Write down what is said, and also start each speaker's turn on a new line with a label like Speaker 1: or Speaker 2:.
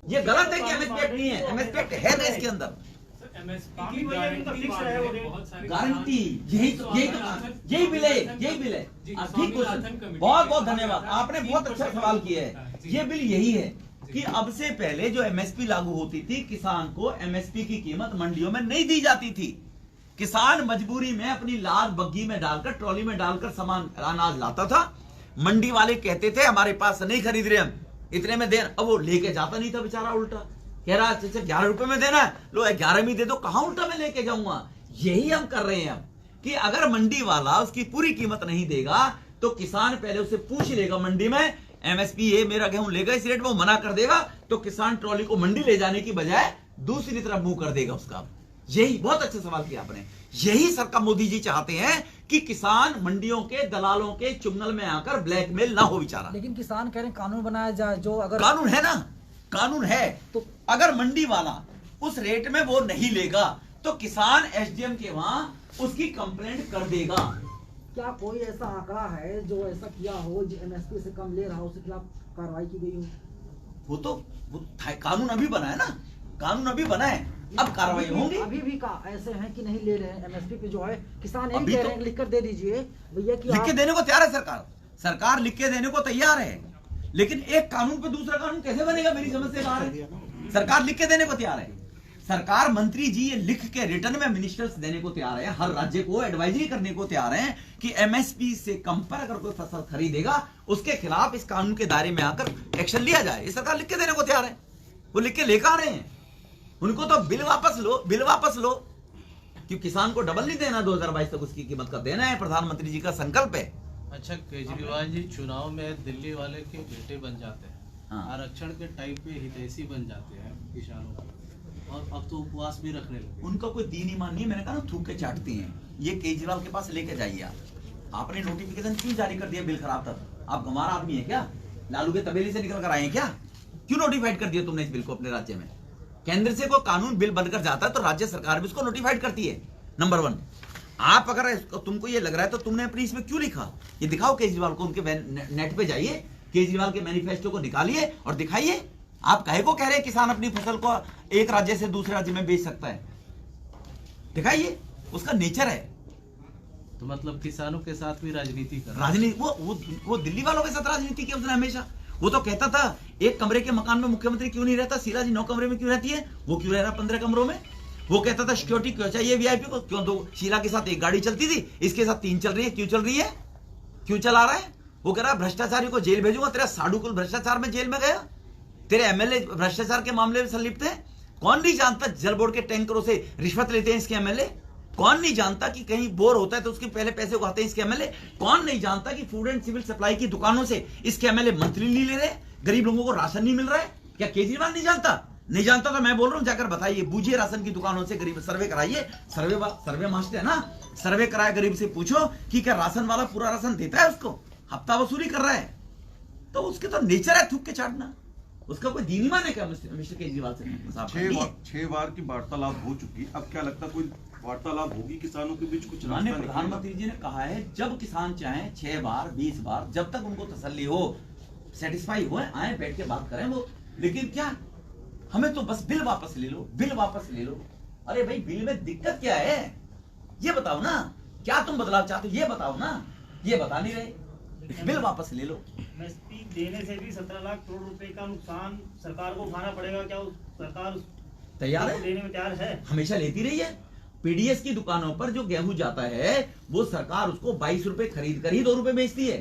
Speaker 1: ये गलत है कि एमएसपी एक्ट नहीं है, एमएसपी एक्ट है देश के अंदर। गारंटी यही बिल है, यही बिल है। ठीक क्वेश्चन, बहुत बहुत धन्यवाद, आपने बहुत अच्छा सवाल किया है। ये बिल यही है कि अब से पहले जो एमएसपी लागू होती थी, किसान को एमएसपी की कीमत मंडियों में नहीं दी जाती थी। किसान मजबूरी में अपनी लाद बग्गी में डालकर, ट्रॉली में डालकर सामान अनाज लाता था। मंडी वाले कहते थे हमारे पास नहीं खरीद रहे हम, इतने में दे, अब वो लेके जाता नहीं था बेचारा, उल्टा कह रहा अच्छा 11 रुपए में देना है, लो 11 में दे दो, कहां उल्टा में लेके जाऊंगा। यही हम कर रहे हैं अब कि अगर मंडी वाला उसकी पूरी कीमत नहीं देगा तो किसान पहले उसे पूछ लेगा मंडी में, एमएसपी ये मेरा गेहूं लेगा इस रेट में, वो मना कर देगा तो किसान ट्रॉली को मंडी ले जाने की बजाय दूसरी तरफ मुंह कर देगा उसका। यही बहुत अच्छा सवाल किया आपने। यही सरकार मोदी जी चाहते हैं कि किसान मंडियों के दलालों के चुंगल में आकर ब्लैकमेल ना हो बेचारा।
Speaker 2: लेकिन किसान कह रहे हैं कानून बनाया जाए, जो अगर
Speaker 1: कानून है ना, कानून है तो अगर मंडी वाला उस रेट में वो नहीं लेगा तो किसान एसडीएम के वहां उसकी कंप्लेंट कर देगा।
Speaker 2: क्या कोई ऐसा आंकड़ा है जो ऐसा किया हो, जो एमएसपी से कम ले रहा हो, उसके खिलाफ कार्रवाई की गई हो?
Speaker 1: वो कानून अभी बना है ना, कानून अभी बना है, अब कार्रवाई होंगी।
Speaker 2: अभी भी का ऐसे हैं कि नहीं ले रहे हैं एमएसपी पे, जो है किसान यही कह रहे हैं लिख कर दे दीजिए भैया कि
Speaker 1: लिख के देने को तैयार है सरकार, सरकार लिख के देने को तैयार है, लेकिन एक कानून पे दूसरा कानून कैसे बनेगा, मेरी समझ से बाहर है। सरकार लिख के देने को तैयार है, सरकार मंत्री जी ये लिख के रिटर्न में मिनिस्टर्स देने को तैयार है, हर राज्य को एडवाइजरी करने को तैयार है कि एमएसपी से कम पर अगर कोई फसल खरीदेगा उसके खिलाफ इस कानून के दायरे में आकर एक्शन लिया जाए। ये सरकार लिख के देने को तैयार है, वो लिख के लेकर आ रहे हैं। उनको तो बिल वापस लो, बिल वापस लो, क्योंकि किसान को डबल नहीं देना, 2022 तक उसकी कीमत का देना है, प्रधानमंत्री जी का संकल्प है।
Speaker 3: अच्छा, केजरीवाल जी चुनाव में दिल्ली वाले के बेटे बन जाते हैं,
Speaker 1: हाँ।
Speaker 3: आरक्षण के टाइप पे हितैषी बन जाते हैं किसानों का, और अब तो उपवास भी रखने लगे।
Speaker 1: उनका कोई दीन ईमान नहीं, मैंने कहा ना थूक के चाटती हैं। ये केजरीवाल के पास लेके जाइए आप, आपने नोटिफिकेशन क्यों जारी कर दिया बिल खराब था? आप गंवार आदमी है क्या? लालू के तबेले से निकल कर आए हैं क्या? क्यों नोटिफाइड कर दिया तुमने इस बिल को अपने राज्य में? केंद्र से कोई कानून बिल बनकर जाता है तो राज्य सरकार भी उसको नोटिफाइड करती है। नंबर 1, आप अगर तुमको ये लग रहा है तो तुमने अपनी इसमें क्यों लिखा? ये दिखाओ केजरीवाल को, उनके नेट पे जाइए, केजरीवाल के मैनिफेस्टो को निकालिए और दिखाइए। आप काहे को कह रहे हैं किसान अपनी फसल को एक राज्य से दूसरे राज्य में बेच सकता है? दिखाइए, उसका नेचर है।
Speaker 3: तो मतलब किसानों के साथ भी राजनीति कर
Speaker 1: राजनीति वो दिल्ली वालों के साथ राजनीति की उसने हमेशा। वो तो कहता था एक कमरे के मकान में मुख्यमंत्री क्यों नहीं रहता, शीला जी 9 कमरे में क्यों रहती है, वो क्यों रह रहा 15 कमरों में? वो कहता था सिक्योरिटी क्यों चाहिए वीआईपी को, क्यों? दो शीला के साथ एक गाड़ी चलती थी, इसके साथ 3 चल रही है, क्यों चल रही है, क्यों चला रहा है? वो कह रहा भ्रष्टाचारी को जेल भेजूंगा, तेरा साडू कुल भ्रष्टाचार में जेल में गया, तेरे एमएलए भ्रष्टाचार के मामले में संलिप्त है। कौन नहीं जानता जल बोर्ड के टैंकरों से रिश्वत लेते हैं इसके एमएलए? कौन नहीं जानता कि कहीं बोर होता है तो उसके पहले पैसे उगाते हैं इसके एमएलए? कौन नहीं जानता कि फूड एंड सिविल सप्लाई की दुकानों से इसके एमएलए मंथली नहीं ले रहे, गरीब लोगों को राशन नहीं मिल रहा है? क्या केजरीवाल नहीं जानता? नहीं जानता तो मैं बोल रहा हूं, जाकर बताइए, बूझिए राशन की दुकानों से, गरीब सर्वे कराइए, सर्वे मास्टर है ना, सर्वे कराया, गरीब से पूछो कि क्या राशन वाला पूरा राशन देता है उसको, हफ्ता वसूली कर रहा है? तो उसके तो नेचर है थूक के चाटना, उसका कोई दीन ईमान है क्या मिस्टर केजरीवाल से?
Speaker 4: 6 बार की वार्तालाप हो चुकी, अब क्या लगता कोई वार्तालाप होगी किसानों के बीच? कुछ
Speaker 1: माननीय प्रधानमंत्री जी ने कहा है जब किसान चाहें 6 बार 20 बार, जब तक उनको तसल्ली हो, सेटिस्फाई हो, आए बैठ के बात करें वो। लेकिन क्या हमें तो बस बिल वापस ले लो, बिल वापस ले लो। अरे भाई बिल में दिक्कत क्या है ये बताओ ना, क्या तुम बदलाव चाहते हो ये बताओ ना, ये बता नहीं रहे, बिल वापस ले लो।
Speaker 5: एमएसपी देने से भी 17 लाख करोड़ रुपए का नुकसान सरकार को उठाना पड़ेगा, क्या सरकार
Speaker 1: तैयार है?
Speaker 5: देने में तैयार है?
Speaker 1: हमेशा लेती रही है। पीडीएस की दुकानों पर जो गेहूं जाता है वो सरकार उसको 22 रुपए खरीद कर ही 2 रुपए बेचती है।